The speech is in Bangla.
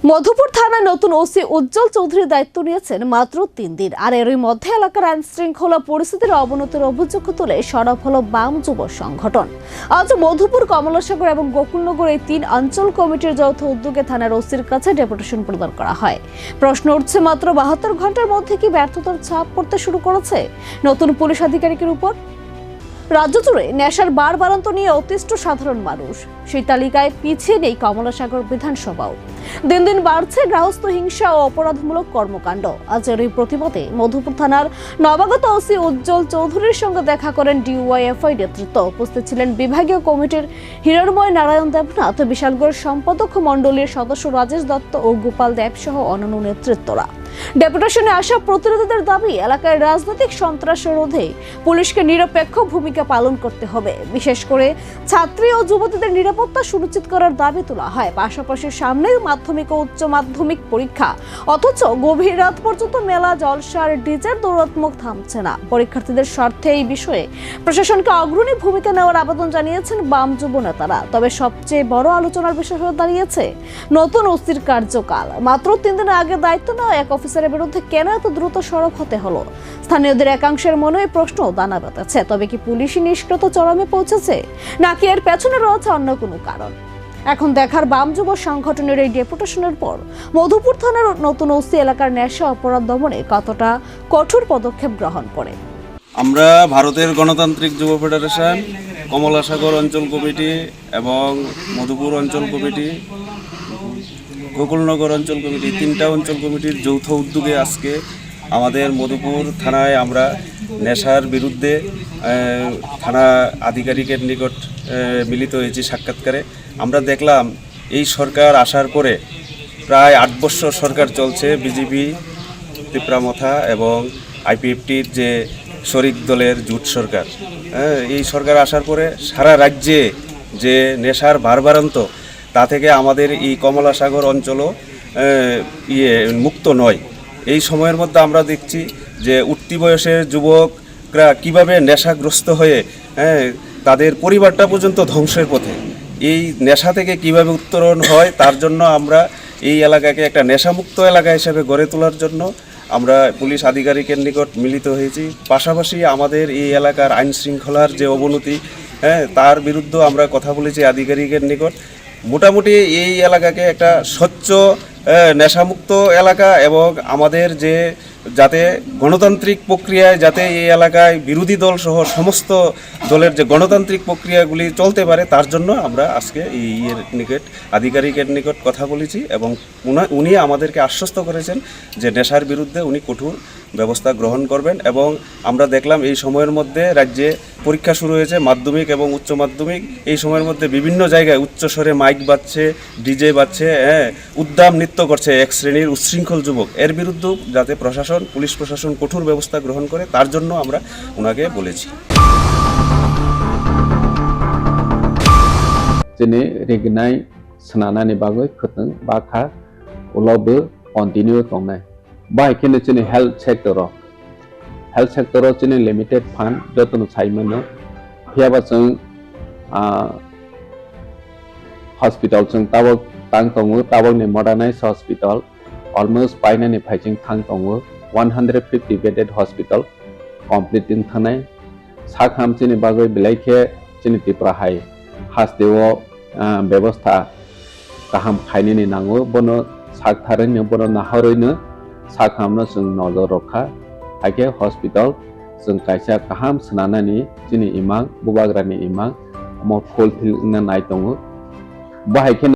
মধুপুর থানায় নতুন ওসি উজ্জ্বল চৌধুরী দায়িত্ব নিয়েছেন মাত্র 3 দিন, আর এরই মধ্যে এলাকার আইন শৃঙ্খলা পরিস্থিতির অবনতির অভিযোগ তুলে সরব হলো বাম যুব সংগঠন। আজ মধুপুর, কমলাসাগর এবং গোকুলনগর এই 3 অঞ্চল কমিটির যৌথ উদ্যোগে থানার ওসির কাছে ডেপুটেশন প্রদান করা হয়। প্রশ্ন উঠছে, মাত্র 72 ঘন্টার মধ্যে কি ব্যর্থতার ছাপ পড়তে শুরু করেছে নতুন পুলিশ আধিকারিকের উপর? রাজ্য জুড়ে নেশার বাড়বাড়ন্ত নিয়ে অতিষ্ঠ সাধারণ মানুষ। সেই তালিকায় পিছিয়ে নেই কমলাসাগর বিধানসভাও। দিন দিন বাড়ছে গৃহস্থ হিংসা ও অপরাধমূলক কর্মকাণ্ড। আজ এই প্রতিবাদে মধুপুর থানার নবাগত ওসি উজ্জ্বল চৌধুরীর সঙ্গে দেখা করেন ডিওয়াইএফআই নেতৃত্ব। উপস্থিত ছিলেন বিভাগীয় কমিটির হিরণময় নারায়ণ দেবনাথ, বিশালগড় সম্পাদক মণ্ডলীর সদস্য রাজেশ দত্ত ও গোপাল দেব সহ অন্যান্য নেতৃত্বরা। ডেপুটেশনে আসা প্রতিনিধিদের দাবি, এলাকায় রাজনৈতিক সন্ত্রাস রোধে পুলিশকে নিরপেক্ষ ভূমিকা পালন করতে হবে। বিশেষ করে ছাত্রী ও যুবতীদের নিরাপত্তা সুনিশ্চিত করার দাবি তোলা হয়। পাশাপাশি সামনে মাধ্যমিক ও উচ্চ মাধ্যমিক পরীক্ষা, অথচ গভীর রাত পর্যন্ত মেলা, জলসার, ডিজের দৌরাত্ম্য থামছে না। পরীক্ষার্থীদের স্বার্থে এই বিষয়ে প্রশাসনকে অগ্রণী ভূমিকা নেওয়ার আবেদন জানিয়েছেন বাম যুব নেতারা। তবে সবচেয়ে বড় আলোচনার বিষয় হয়ে দাঁড়িয়েছে নতুন ওসির কার্যকাল। মাত্র 3 দিন আগে দায়িত্ব নেওয়া এক অফিসারের বিরুদ্ধে কেন এত দ্রুত সরব হতে হলো? স্থানীয়দের একাংশের মনে এই প্রশ্ন দানা বাঁধাচ্ছে। তবে কি পুলিশি নিষ্ক্রিয়তা চরমে পৌঁছেছে, নাকি এর পেছনে রয়েছে অন্য কোনো কারণ? এখন দেখার বাম যুব সংগঠনের এই ডেপুটেশনের পর মধুপুর থানার নতুন ওসি এলাকার নেশা অপরাধ দমনে কতটা কঠোর পদক্ষেপ গ্রহণ করে। আমরা ভারতের গণতান্ত্রিক যুব ফেডারেশন, কমলাসাগর অঞ্চল কমিটি এবং মধুপুর অঞ্চল কমিটি, গোকুলনগর অঞ্চল কমিটি, 3টা অঞ্চল কমিটির যৌথ উদ্যোগে আজকে আমাদের মধুপুর থানায় আমরা নেশার বিরুদ্ধে থানা আধিকারিকের নিকট মিলিত হয়েছি সাক্ষাৎকারে। আমরা দেখলাম এই সরকার আসার পরে প্রায় 8 বছর সরকার চলছে, বিজেপি, তিপ্রামথা এবং আইপিএফটির যে শরিক দলের জোট সরকার। এই সরকার আসার পরে সারা রাজ্যে যে নেশার বাড়বাড়ন্ত, তা থেকে আমাদের এই কমলাসাগর অঞ্চলও মুক্ত নয়। এই সময়ের মধ্যে আমরা দেখছি যে উঠতি বয়সের যুবকরা কিভাবে নেশাগ্রস্ত হয়ে তাদের পরিবারটা পর্যন্ত ধ্বংসের পথে। এই নেশা থেকে কিভাবে উত্তরণ হয়, তার জন্য আমরা এই এলাকাকে একটা নেশামুক্ত এলাকা হিসেবে গড়ে তোলার জন্য আমরা পুলিশ আধিকারিকের নিকট মিলিত হয়েছি। পাশাপাশি আমাদের এই এলাকার আইন শৃঙ্খলার যে অবনতি, তার বিরুদ্ধে আমরা কথা বলেছি আধিকারিকের নিকট। মোটামুটি এই এলাকাকে একটা স্বচ্ছ নেশামুক্ত এলাকা এবং আমাদের যে যাতে গণতান্ত্রিক প্রক্রিয়ায় যাতে এই এলাকায় বিরোধী দল সহ সমস্ত দলের যে গণতান্ত্রিক প্রক্রিয়াগুলি চলতে পারে, তার জন্য আমরা আজকে এর নিকট আধিকারিকের নিকট কথা বলেছি এবং উনি আমাদেরকে আশ্বস্ত করেছেন যে নেশার বিরুদ্ধে উনি কঠোর ব্যবস্থা গ্রহণ করবেন। এবং আমরা দেখলাম এই সময়ের মধ্যে রাজ্যে পরীক্ষা শুরু হয়েছে, মাধ্যমিক এবং উচ্চ মাধ্যমিক। এই সময়ের মধ্যে বিভিন্ন জায়গায় উচ্চস্বরে মাইক বাজছে, ডিজে বাজছে, উদ্দাম নৃত্য করছে এক শ্রেণীর উচ্ছৃঙ্খল যুবক। এর বিরুদ্ধে যাতে পুলিশ প্রশাসন কঠোর ব্যবস্থা গ্রহণ করে, তার জন্য আমরা ওনাকে বলেছি। Jene regnai senana ni bagoi khuteng bakha ulobe continue tongnai. Bai kene jene health sector jene limited fund jotun saimano hiaba jeng hospital jeng tabok tang tongo, tabok ni modernized hospital almost paina ni phaijing thang tongo, 150 bedded hospital completing thanai. Sakham jene bagoi bilaikhe jene tipra hai hasdewo ব্যবস্থা गाहाम खायनि नांगौ बनो सागथारैनो बनो नाहरैनो साखामनो जों नजर रखा हाइके हस्पिटाल जों कायसा गाहाम सोनानानै जोंनि इमां बुबाग्रानि इमां मो फुलफिल नाय दङ बाहायखे